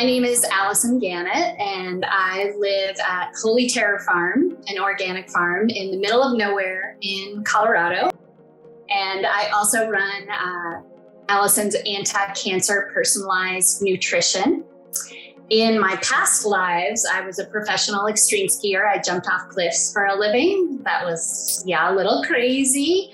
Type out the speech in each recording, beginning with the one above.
My name is Alison Gannett, and I live at Holy Terror Farm, an organic farm in the middle of nowhere in Colorado. And I also run Alison's AntiCancer Personalized Nutrition. In my past lives, I was a professional extreme skier. I jumped off cliffs for a living. That was, a little crazy.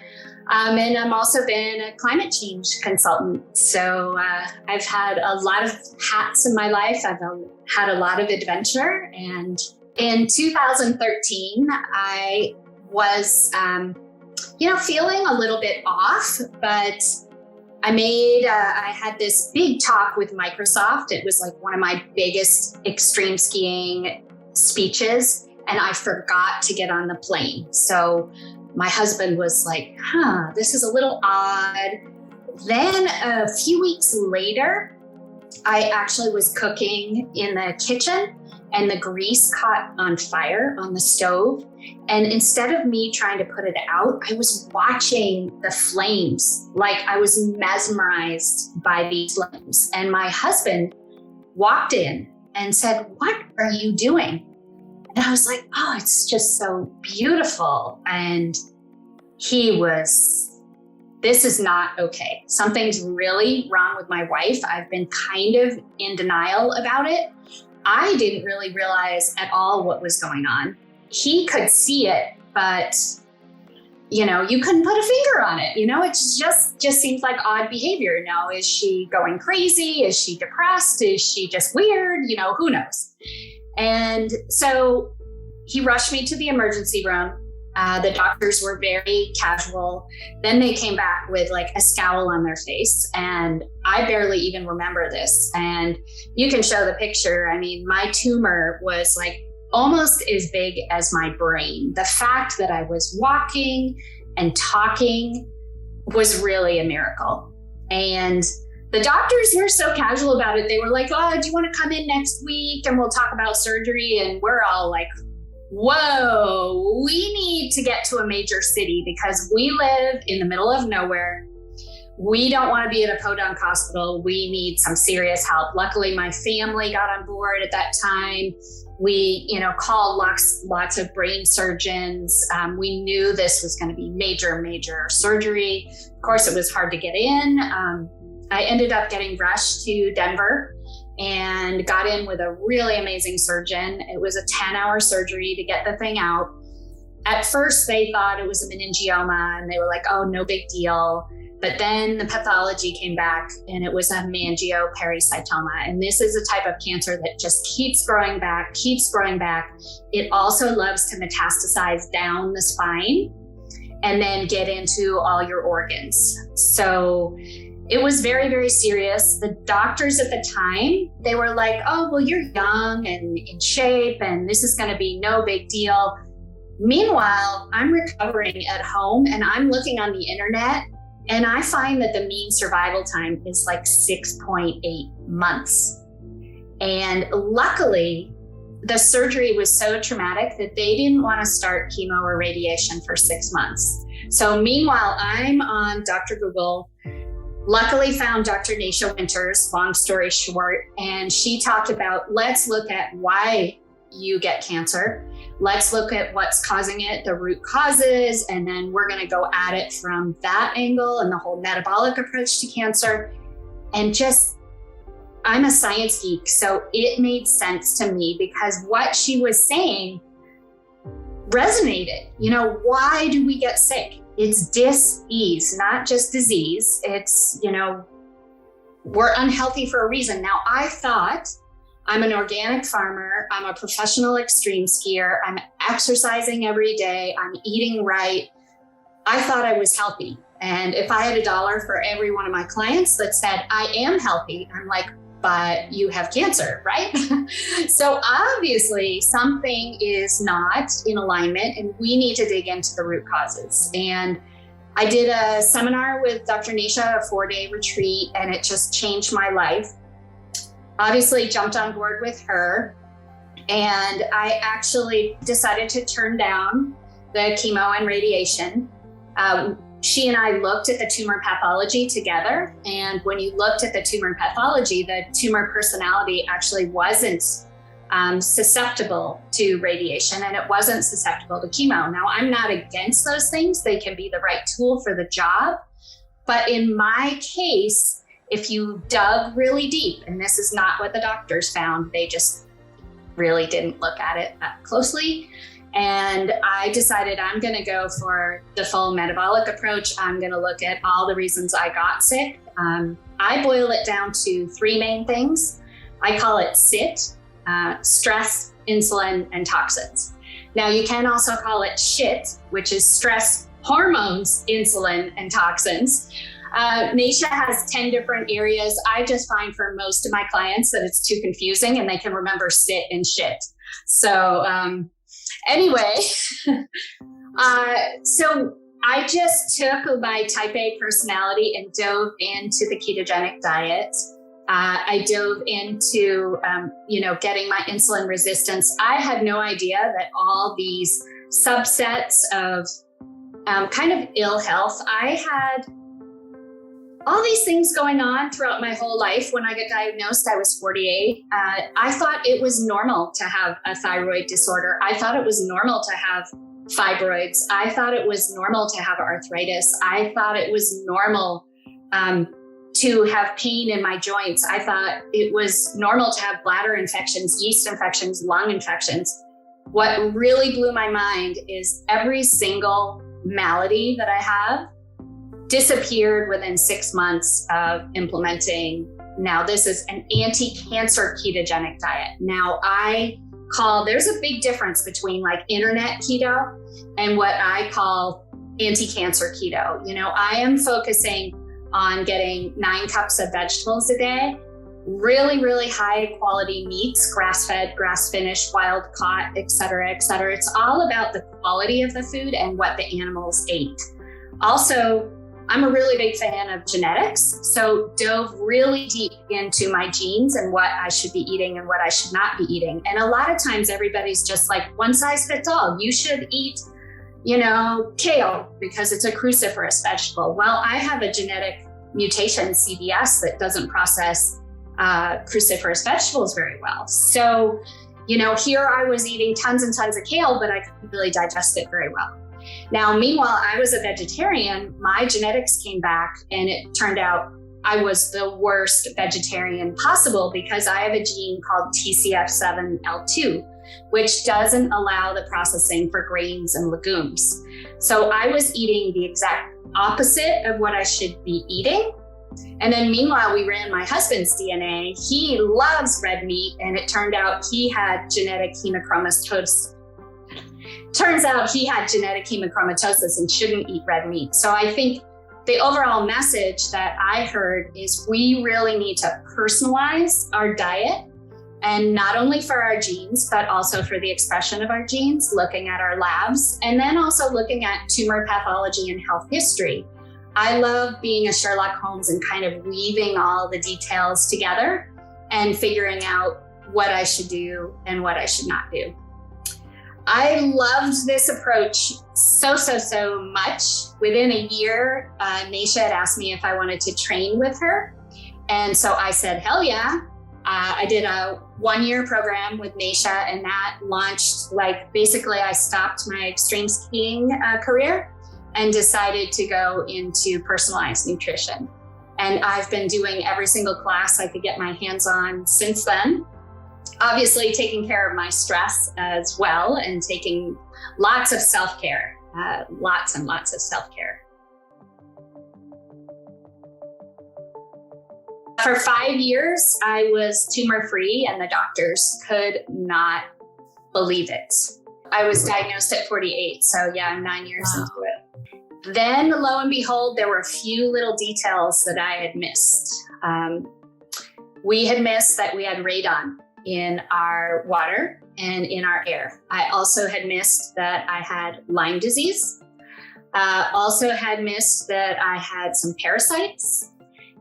And I've also been a climate change consultant. So I've had a lot of hats in my life. I've had a lot of adventure. And in 2013, I was, feeling a little bit off, but I had this big talk with Microsoft. It was like one of my biggest extreme skiing speeches, and I forgot to get on the plane. So my husband was like, this is a little odd. Then a few weeks later, I actually was cooking in the kitchen and the grease caught on fire on the stove. And instead of me trying to put it out, I was watching the flames. Like I was mesmerized by these flames. And my husband walked in and said, "What are you doing?" And I was like, "Oh, it's just so beautiful." And this is not okay. Something's really wrong with my wife. I've been kind of in denial about it. I didn't really realize at all what was going on. He could see it, but you couldn't put a finger on it. It just seems like odd behavior. Now, is she going crazy? Is she depressed? Is she just weird? Who knows? And so he rushed me to the emergency room. The doctors were very casual. Then they came back with like a scowl on their face. And I barely even remember this. And you can show the picture. I mean, my tumor was like almost as big as my brain. The fact that I was walking and talking was really a miracle. And the doctors were so casual about it. They were like, "Oh, do you want to come in next week and we'll talk about surgery?" And we're all like, whoa, we need to get to a major city because we live in the middle of nowhere. We don't want to be at a podunk hospital. We need some serious help. Luckily, my family got on board at that time. We, called lots of brain surgeons. We knew this was going to be major surgery. Of course, it was hard to get in. I ended up getting rushed to Denver and got in with a really amazing surgeon. It was a 10-hour surgery to get the thing out. At first, they thought it was a meningioma, and they were like, "Oh, no big deal." But then the pathology came back, and it was a hemangiopericytoma. And this is a type of cancer that just keeps growing back. It also loves to metastasize down the spine and then get into all your organs. So it was very, very serious. The doctors at the time, they were like, "Oh, well, you're young and in shape, and this is going to be no big deal." Meanwhile, I'm recovering at home, and I'm looking on the internet, and I find that the mean survival time is like 6.8 months. And luckily, the surgery was so traumatic that they didn't want to start chemo or radiation for 6 months. So meanwhile, I'm on Dr. Google. Luckily found Dr. Nasha Winters, long story short, and she talked about, let's look at why you get cancer. Let's look at what's causing it, the root causes, and then we're going to go at it from that angle and the whole metabolic approach to cancer. And I'm a science geek, so it made sense to me because what she was saying resonated. Why do we get sick? It's dis-ease, not just disease. It's, we're unhealthy for a reason. Now, I thought I'm an organic farmer. I'm a professional extreme skier. I'm exercising every day. I'm eating right. I thought I was healthy. And if I had $1 for every one of my clients that said, "I am healthy," I'm like, "But you have cancer, right?" So obviously something is not in alignment and we need to dig into the root causes. And I did a seminar with Dr. Nasha, a 4-day retreat, and it just changed my life. Obviously jumped on board with her. And I actually decided to turn down the chemo and radiation. she and I looked at the tumor pathology together. And when you looked at the tumor pathology, the tumor personality actually wasn't susceptible to radiation, and it wasn't susceptible to chemo. Now, I'm not against those things. They can be the right tool for the job. But in my case, if you dug really deep, and this is not what the doctors found, they just really didn't look at it that closely. And I decided I'm going to go for the full metabolic approach. I'm going to look at all the reasons I got sick. I boil it down to three main things. I call it SIT, stress, insulin, and toxins. Now, you can also call it SHIT, which is stress, hormones, insulin, and toxins. Nasha has 10 different areas. I just find for most of my clients that it's too confusing and they can remember SIT and SHIT. So anyway, so I just took my type A personality and dove into the ketogenic diet. I dove into, getting my insulin resistance. I had no idea that all these subsets of kind of ill health, I had all these things going on throughout my whole life. When I got diagnosed, I was 48. I thought it was normal to have a thyroid disorder. I thought it was normal to have fibroids. I thought it was normal to have arthritis. I thought it was normal to have pain in my joints. I thought it was normal to have bladder infections, yeast infections, lung infections. What really blew my mind is every single malady that I have disappeared within 6 months of implementing. Now, this is an anti-cancer ketogenic diet. Now, there's a big difference between like internet keto and what I call anti-cancer keto. I am focusing on getting 9 cups of vegetables a day, really, really high quality meats, grass-fed, grass-finished, wild-caught, et cetera, et cetera. It's all about the quality of the food and what the animals ate. Also, I'm a really big fan of genetics, so dove really deep into my genes and what I should be eating and what I should not be eating. And a lot of times everybody's just like, one size fits all. You should eat, kale because it's a cruciferous vegetable. Well, I have a genetic mutation, CBS, that doesn't process cruciferous vegetables very well. So, here I was eating tons and tons of kale, but I couldn't really digest it very well. Now, meanwhile, I was a vegetarian. My genetics came back and it turned out I was the worst vegetarian possible because I have a gene called TCF7L2, which doesn't allow the processing for grains and legumes. So I was eating the exact opposite of what I should be eating. And then meanwhile, we ran my husband's DNA. He loves red meat, and it turned out he had genetic hemochromatosis. Turns out he had genetic hemochromatosis and shouldn't eat red meat. So I think the overall message that I heard is we really need to personalize our diet, and not only for our genes, but also for the expression of our genes, looking at our labs, and then also looking at tumor pathology and health history. I love being a Sherlock Holmes and kind of weaving all the details together and figuring out what I should do and what I should not do. I loved this approach so much. Within a year, Nasha had asked me if I wanted to train with her. And so I said, hell yeah. I did a 1-year program with Nasha, and that launched, basically I stopped my extreme skiing career and decided to go into personalized nutrition. And I've been doing every single class I could get my hands on since then. Obviously taking care of my stress as well, and taking lots of self-care, lots and lots of self-care. For 5 years, I was tumor-free, and the doctors could not believe it. I was diagnosed at 48, so yeah, I'm 9 years into it. Then, lo and behold, there were a few little details that I had missed. We had missed that we had radon in our water and in our air. I also had missed that I had Lyme disease. Also had missed that I had some parasites.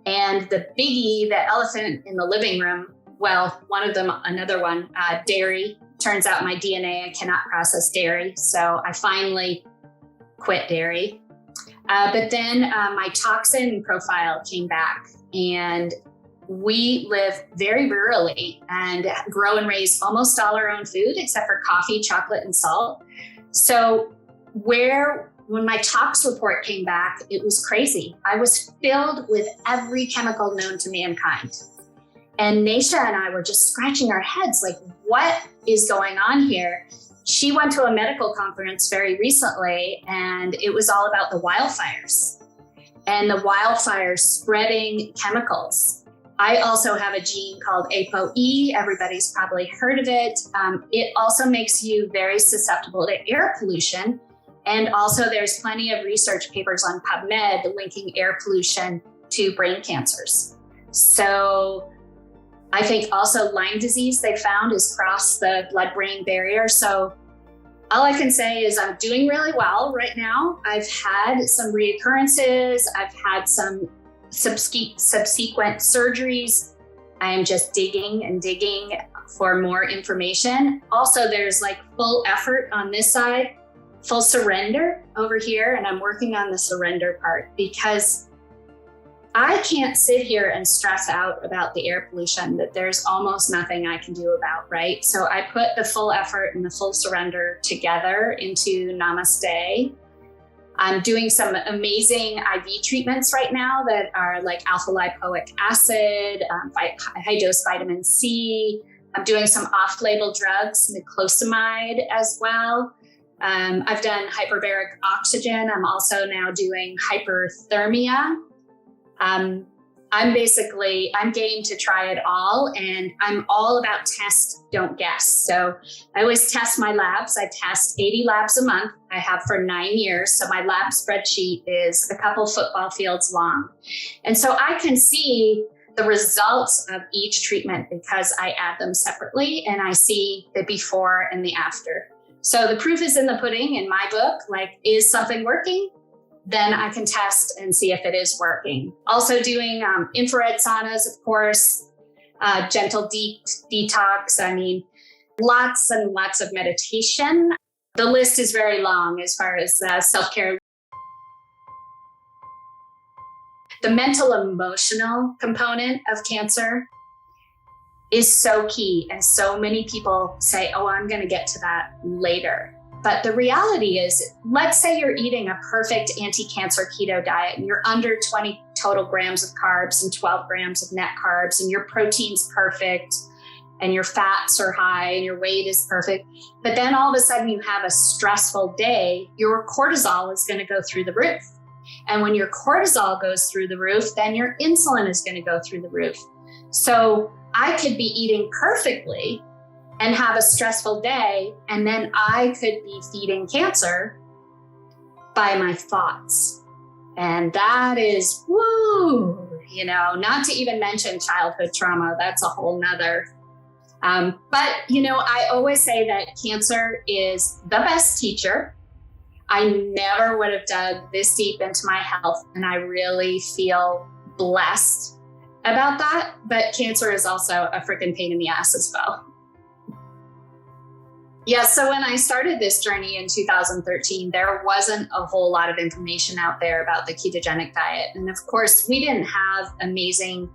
And the biggie, the elephant in the living room, well, another one, dairy. Turns out my DNA, I cannot process dairy. So I finally quit dairy. But then my toxin profile came back, and we live very rurally and grow and raise almost all our own food except for coffee, chocolate, and salt. So when my tox report came back, it was crazy. I was filled with every chemical known to mankind. And Nasha and I were just scratching our heads like, what is going on here? She went to a medical conference very recently, and it was all about the wildfires and the wildfires spreading chemicals. I also have a gene called ApoE. Everybody's probably heard of it. It also makes you very susceptible to air pollution. And also there's plenty of research papers on PubMed linking air pollution to brain cancers. So I think also Lyme disease they found is crossed the blood-brain barrier. So all I can say is I'm doing really well right now. I've had some reoccurrences. I've had some subsequent surgeries. I am just digging and digging for more information. Also, there's like full effort on this side, full surrender over here. And I'm working on the surrender part because I can't sit here and stress out about the air pollution that there's almost nothing I can do about, right? So I put the full effort and the full surrender together into Namaste. I'm doing some amazing IV treatments right now that are like alpha lipoic acid, high dose vitamin C. I'm doing some off-label drugs, niclosamide as well. I've done hyperbaric oxygen. I'm also now doing hyperthermia. I'm game to try it all, and I'm all about test, don't guess. So I always test my labs. I test 80 labs a month. I have for 9 years. So my lab spreadsheet is a couple football fields long. And so I can see the results of each treatment because I add them separately and I see the before and the after. So the proof is in the pudding in my book, like, is something working? Then I can test and see if it is working. Also doing infrared saunas, of course, gentle detox. I mean, lots and lots of meditation. The list is very long as far as self-care. The mental emotional component of cancer is so key. And so many people say, oh, I'm going to get to that later. But the reality is, let's say you're eating a perfect anti-cancer keto diet and you're under 20 total grams of carbs and 12 grams of net carbs, and your protein's perfect and your fats are high and your weight is perfect. But then all of a sudden you have a stressful day, your cortisol is going to go through the roof. And when your cortisol goes through the roof, then your insulin is going to go through the roof. So I could be eating perfectly and have a stressful day, and then I could be feeding cancer by my thoughts. And that is, woo, not to even mention childhood trauma. That's a whole nother. But, I always say that cancer is the best teacher. I never would have dug this deep into my health, and I really feel blessed about that. But cancer is also a freaking pain in the ass as well. Yeah, so when I started this journey in 2013, there wasn't a whole lot of information out there about the ketogenic diet. And of course, we didn't have amazing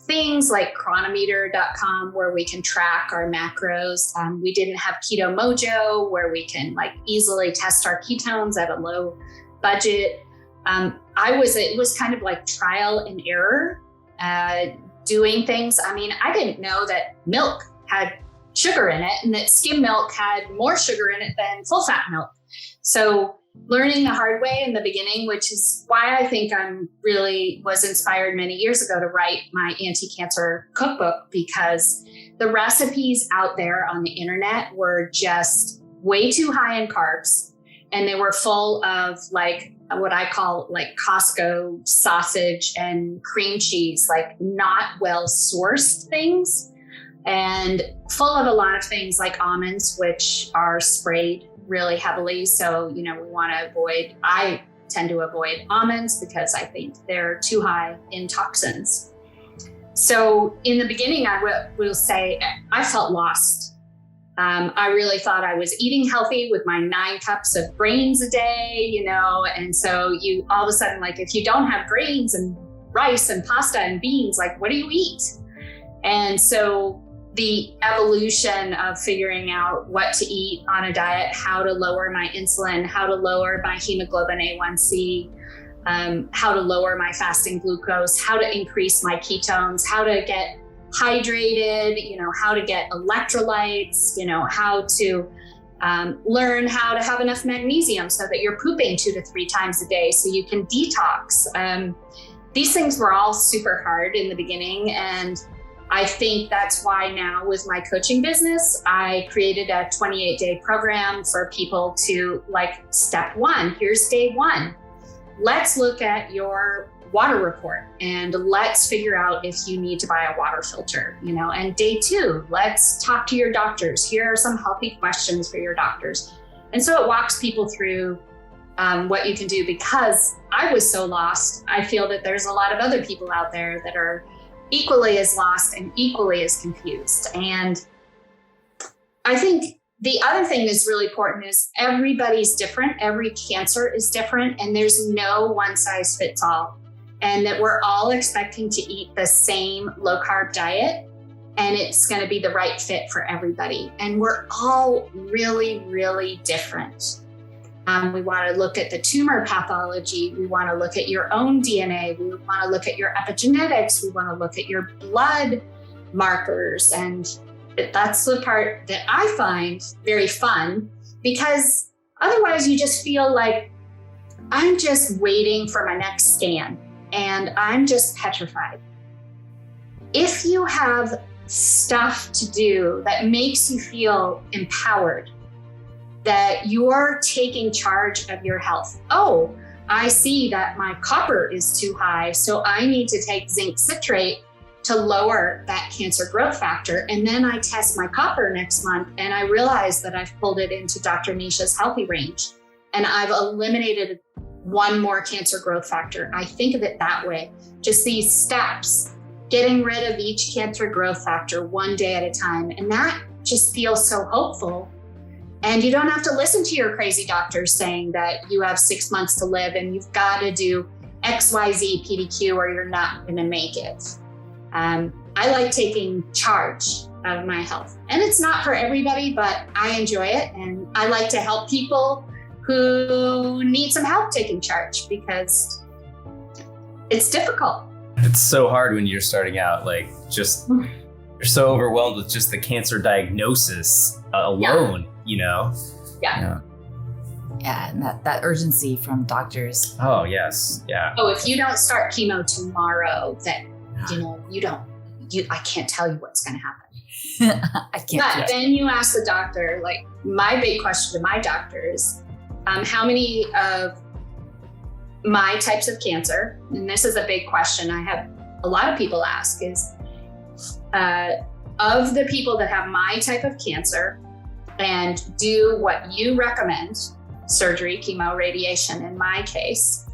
things like chronometer.com where we can track our macros. We didn't have Keto Mojo where we can easily test our ketones at a low budget. It was kind of like trial and error, doing things. I mean, I didn't know that milk had sugar in it and that skim milk had more sugar in it than full fat milk. So learning the hard way in the beginning, which is why I think was inspired many years ago to write my anti-cancer cookbook, because the recipes out there on the internet were just way too high in carbs. And they were full of what I call Costco sausage and cream cheese, not well sourced things, and full of a lot of things like almonds, which are sprayed really heavily. So, I tend to avoid almonds because I think they're too high in toxins. So in the beginning, I will say I felt lost. I really thought I was eating healthy with my 9 cups of grains a day, and so you all of a sudden, like, if you don't have grains and rice and pasta and beans, like, what do you eat? And so the evolution of figuring out what to eat on a diet, how to lower my insulin, how to lower my hemoglobin A1C, how to lower my fasting glucose, how to increase my ketones, how to get hydrated, how to get electrolytes, how to learn how to have enough magnesium so that you're pooping 2 to 3 times a day so you can detox. These things were all super hard in the beginning. And I think that's why now with my coaching business, I created a 28-day program for people to, like, step 1, here's day 1. Let's look at your water report and let's figure out if you need to buy a water filter, and day 2, let's talk to your doctors. Here are some healthy questions for your doctors. And so it walks people through what you can do, because I was so lost. I feel that there's a lot of other people out there that are equally as lost and equally as confused. And I think the other thing that's really important is everybody's different. Every cancer is different, and there's no one size fits all. And that we're all expecting to eat the same low carb diet, and it's going to be the right fit for everybody. And we're all really, really different. We want to look at the tumor pathology. We want to look at your own DNA. We want to look at your epigenetics. We want to look at your blood markers. And that's the part that I find very fun, because otherwise you just feel like I'm just waiting for my next scan and I'm just petrified. If you have stuff to do that makes you feel empowered, that you're taking charge of your health. Oh, I see that my copper is too high, so I need to take zinc citrate to lower that cancer growth factor. And then I test my copper next month and I realize that I've pulled it into Dr. Nisha's healthy range and I've eliminated 1 more cancer growth factor. I think of it that way. Just these steps, getting rid of each cancer growth factor 1 day at a time. And that just feels so hopeful. And you don't have to listen to your crazy doctors saying that you have 6 months to live and you've got to do XYZ PDQ or you're not going to make it. I like taking charge of my health. And it's not for everybody, but I enjoy it. And I like to help people who need some help taking charge, because it's difficult. It's so hard when you're starting out, like, just you're so overwhelmed with just the cancer diagnosis alone, Yeah. Yeah, and that urgency from doctors. Oh, yes. Yeah. Oh, if you don't start chemo tomorrow, that, I can't tell you what's going to happen. I can't. But then you ask the doctor, like, my big question to my doctor is, how many of my types of cancer, and this is a big question I have a lot of people ask, is of the people that have my type of cancer and do what you recommend, surgery, chemo, radiation in my case,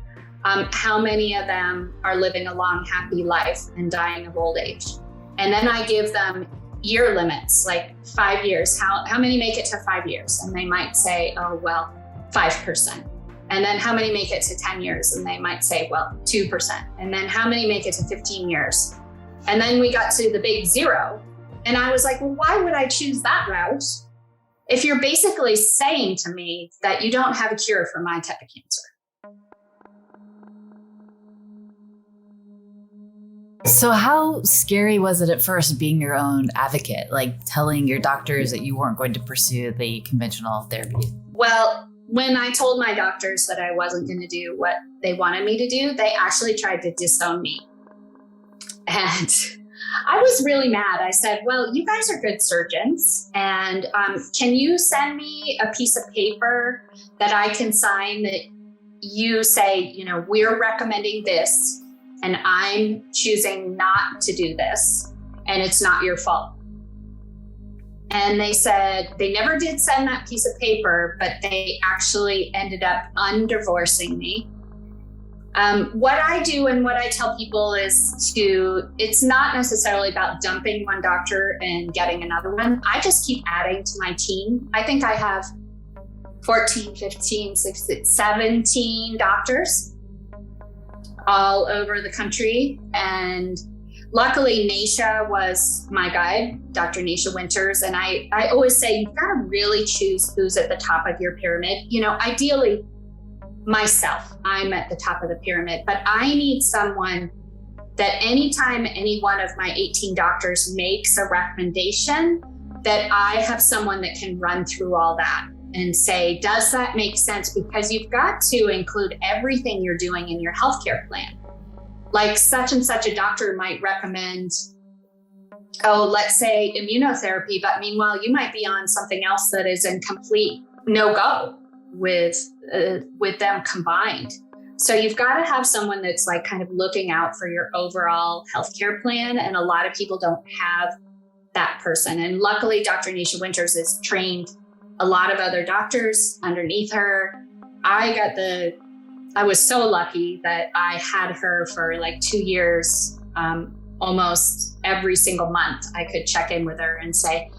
how many of them are living a long, happy life and dying of old age? And then I give them year limits, like 5 years. How many make it to 5 years? And they might say, oh, well, 5%. And then how many make it to 10 years? And they might say, well, 2%. And then how many make it to 15 years? And then we got to the big 0. And I was like, well, why would I choose that route if you're basically saying to me that you don't have a cure for my type of cancer? So how scary was it at first being your own advocate, like telling your doctors that you weren't going to pursue the conventional therapy? Well, when I told my doctors that I wasn't going to do what they wanted me to do, they actually tried to disown me. And I was really mad. I said, well, you guys are good surgeons. And can you send me a piece of paper that I can sign that you say, we're recommending this and I'm choosing not to do this and it's not your fault? And they said they never did send that piece of paper, but they actually ended up undivorcing me. What I do and what I tell people is it's not necessarily about dumping one doctor and getting another one. I just keep adding to my team. I think I have 14, 15, 16, 17 doctors all over the country. And luckily, Nasha was my guide, Dr. Nasha Winters. And I always say, you've got to really choose who's at the top of your pyramid. Ideally, myself, I'm at the top of the pyramid, but I need someone that anytime any one of my 18 doctors makes a recommendation, that I have someone that can run through all that and say, does that make sense? Because you've got to include everything you're doing in your healthcare plan. Like such and such a doctor might recommend, let's say immunotherapy, but meanwhile, you might be on something else that is in complete no-go with them combined. So you've got to have someone that's like kind of looking out for your overall healthcare plan. And a lot of people don't have that person. And luckily, Dr. Nasha Winters has trained a lot of other doctors underneath her. I was so lucky that I had her for like 2 years, almost every single month. I could check in with her and say,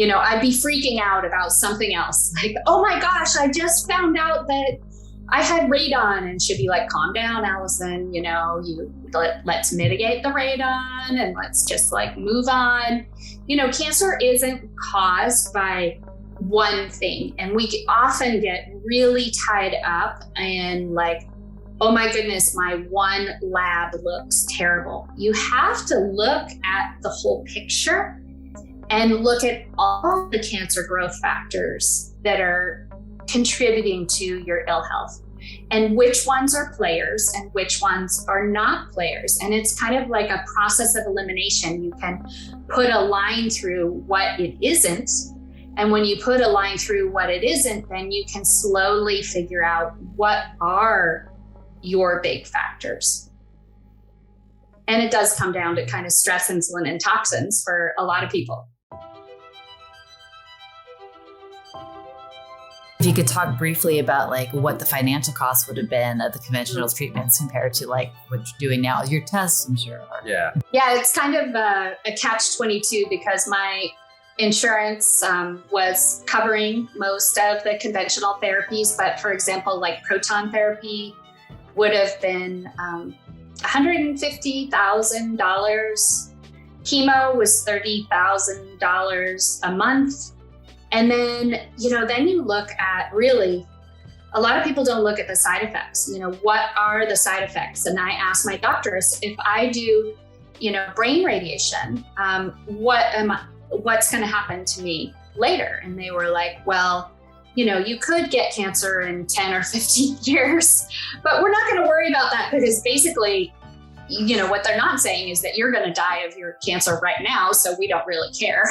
I'd be freaking out about something else. Like, oh my gosh, I just found out that I had radon. And she'd be like, calm down, Alison, let's mitigate the radon and let's just like move on. Cancer isn't caused by one thing. And we often get really tied up and like, oh my goodness, my one lab looks terrible. You have to look at the whole picture and look at all the cancer growth factors that are contributing to your ill health and which ones are players and which ones are not players. And it's kind of like a process of elimination. You can put a line through what it isn't. And when you put a line through what it isn't, then you can slowly figure out what are your big factors. And it does come down to kind of stress, insulin, and toxins for a lot of people. If you could talk briefly about like what the financial cost would have been of the conventional treatments compared to like what you're doing now, your tests, I'm sure. Yeah, it's kind of a catch-22 because my insurance was covering most of the conventional therapies. But for example, like proton therapy would have been $150,000. Chemo was $30,000 a month. And then, then you look at really, a lot of people don't look at the side effects. What are the side effects? And I ask my doctors, if I do, brain radiation, what's going to happen to me later? And they were like, well, you could get cancer in 10 or 15 years, but we're not going to worry about that because basically, what they're not saying is that you're going to die of your cancer right now. So we don't really care.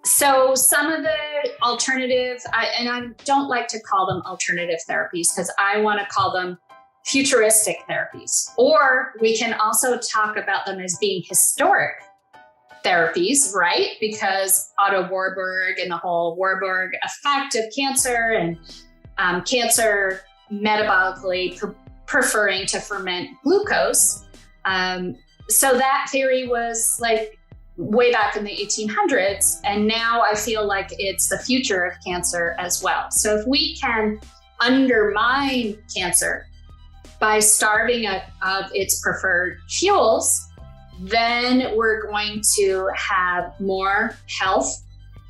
So some of the alternative, I don't like to call them alternative therapies because I want to call them futuristic therapies. Or we can also talk about them as being historic therapies, right? Because Otto Warburg and the whole Warburg effect of cancer and cancer metabolically preferring to ferment glucose. So that theory was like way back in the 1800s. And now I feel like it's the future of cancer as well. So if we can undermine cancer by starving it of its preferred fuels, then we're going to have more health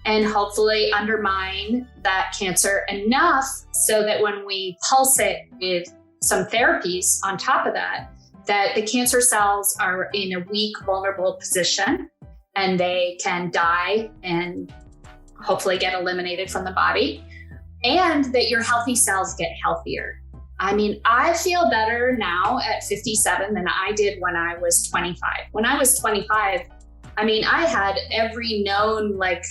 and hopefully undermine that cancer enough so that when we pulse it with some therapies on top of that, that the cancer cells are in a weak, vulnerable position and they can die and hopefully get eliminated from the body, and that your healthy cells get healthier. I mean, I feel better now at 57 than I did when I was 25. When I was 25, I mean, I had every known like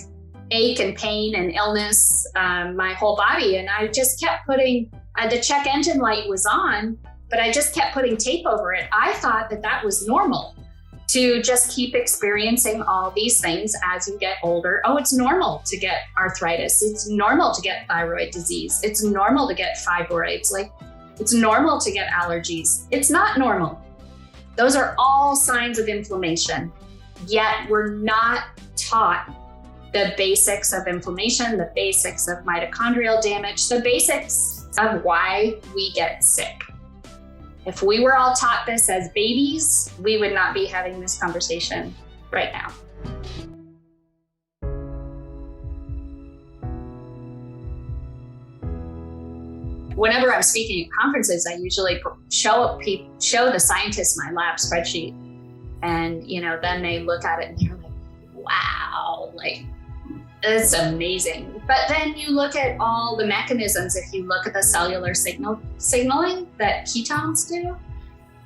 ache and pain and illness, my whole body. And I just kept putting, the check engine light was on, but I just kept putting tape over it. I thought that that was normal. to just keep experiencing all these things as you get older. Oh, it's normal to get arthritis. It's normal to get thyroid disease. It's normal to get fibroids. Like, it's normal to get allergies. It's not normal. Those are all signs of inflammation. Yet we're not taught the basics of inflammation, the basics of mitochondrial damage, the basics of why we get sick. If we were all taught this as babies, we would not be having this conversation right now. Whenever I'm speaking at conferences, I usually show the scientists my lab spreadsheet. And, then they look at it and they're like, wow, like, it's amazing. But then you look at all the mechanisms. If you look at the cellular signaling that ketones do,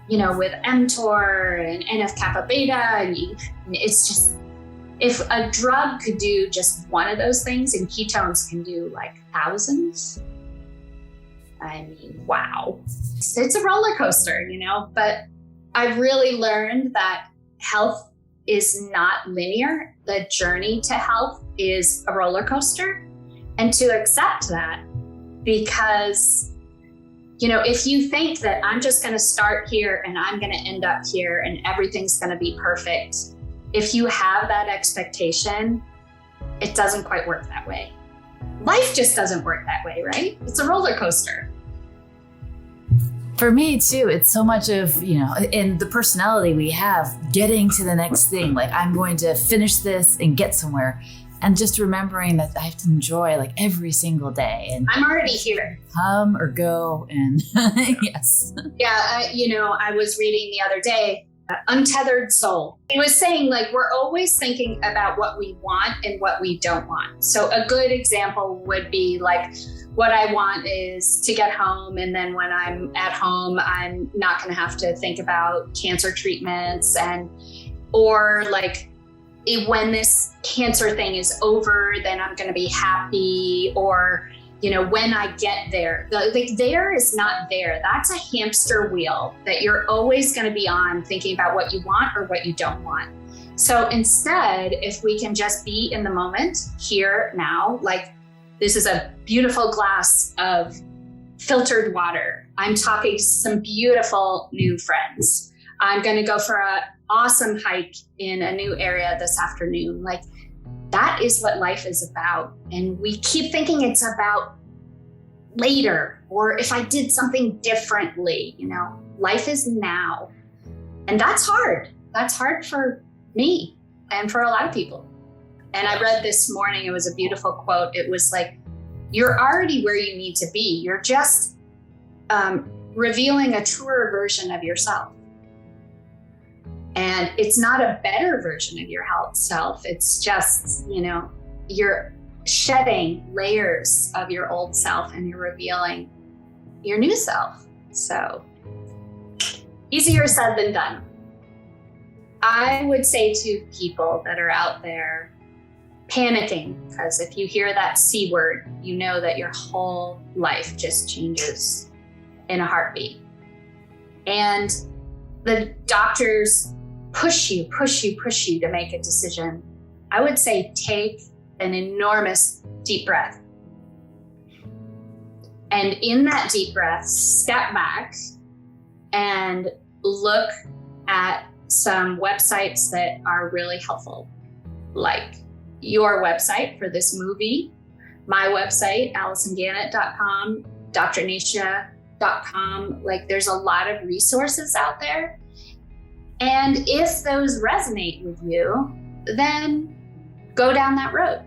with mTOR and NF-kappa beta, and it's just, if a drug could do just one of those things and ketones can do like thousands, I mean, wow. It's a roller coaster, but I've really learned that health is not linear. The journey to health is a roller coaster, and to accept that, because, if you think that I'm just going to start here and I'm going to end up here and everything's going to be perfect, if you have that expectation, it doesn't quite work that way. Life just doesn't work that way, right? It's a roller coaster. For me too, it's so much of, in the personality we have, getting to the next thing. Like, I'm going to finish this and get somewhere. And just remembering that I have to enjoy like every single day. And I'm already here. Come or go, and yes. Yeah, I was reading the other day, Untethered Soul. It was saying, like, we're always thinking about what we want and what we don't want. So a good example would be like, what I want is to get home, and then when I'm at home, I'm not going to have to think about cancer treatments, or like, when this cancer thing is over, then I'm going to be happy, or when I get there. Like, there is not there. That's a hamster wheel that you're always going to be on, thinking about what you want or what you don't want. So instead, if we can just be in the moment, here, now, like, this is a beautiful glass of filtered water. I'm talking to some beautiful new friends. I'm going to go for an awesome hike in a new area this afternoon. Like, that is what life is about. And we keep thinking it's about later, or if I did something differently. Life is now. And that's hard. That's hard for me and for a lot of people. And I read this morning, it was a beautiful quote. It was like, you're already where you need to be. You're just revealing a truer version of yourself. And it's not a better version of your health self. It's just, you're shedding layers of your old self and you're revealing your new self. So easier said than done. I would say to people that are out there panicking, because if you hear that C word, you know that your whole life just changes in a heartbeat. And the doctors push you to make a decision. I would say take an enormous deep breath. And in that deep breath, step back and look at some websites that are really helpful, like your website for this movie, my website, AlisonGannett.com, drnasha.com. Like, there's a lot of resources out there. And if those resonate with you, then go down that road.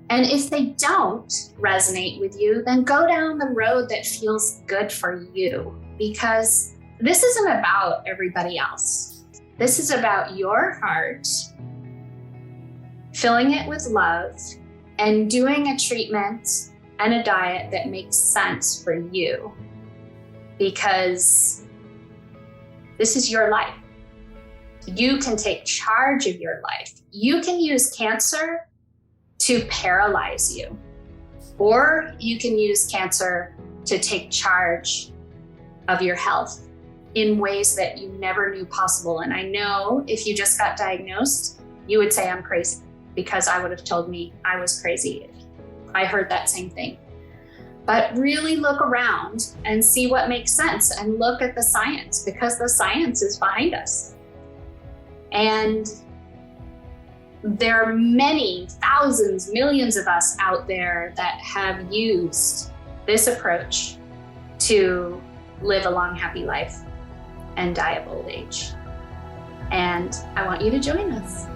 And if they don't resonate with you, then go down the road that feels good for you, because this isn't about everybody else. This is about your heart, filling it with love, and doing a treatment and a diet that makes sense for you, because this is your life. You can take charge of your life. You can use cancer to paralyze you, or you can use cancer to take charge of your health in ways that you never knew possible. And I know if you just got diagnosed, you would say I'm crazy, because I would have told me I was crazy if I heard that same thing. But really look around and see what makes sense, and look at the science, because the science is behind us. And there are many thousands, millions of us out there that have used this approach to live a long, happy life and die of old age. And I want you to join us.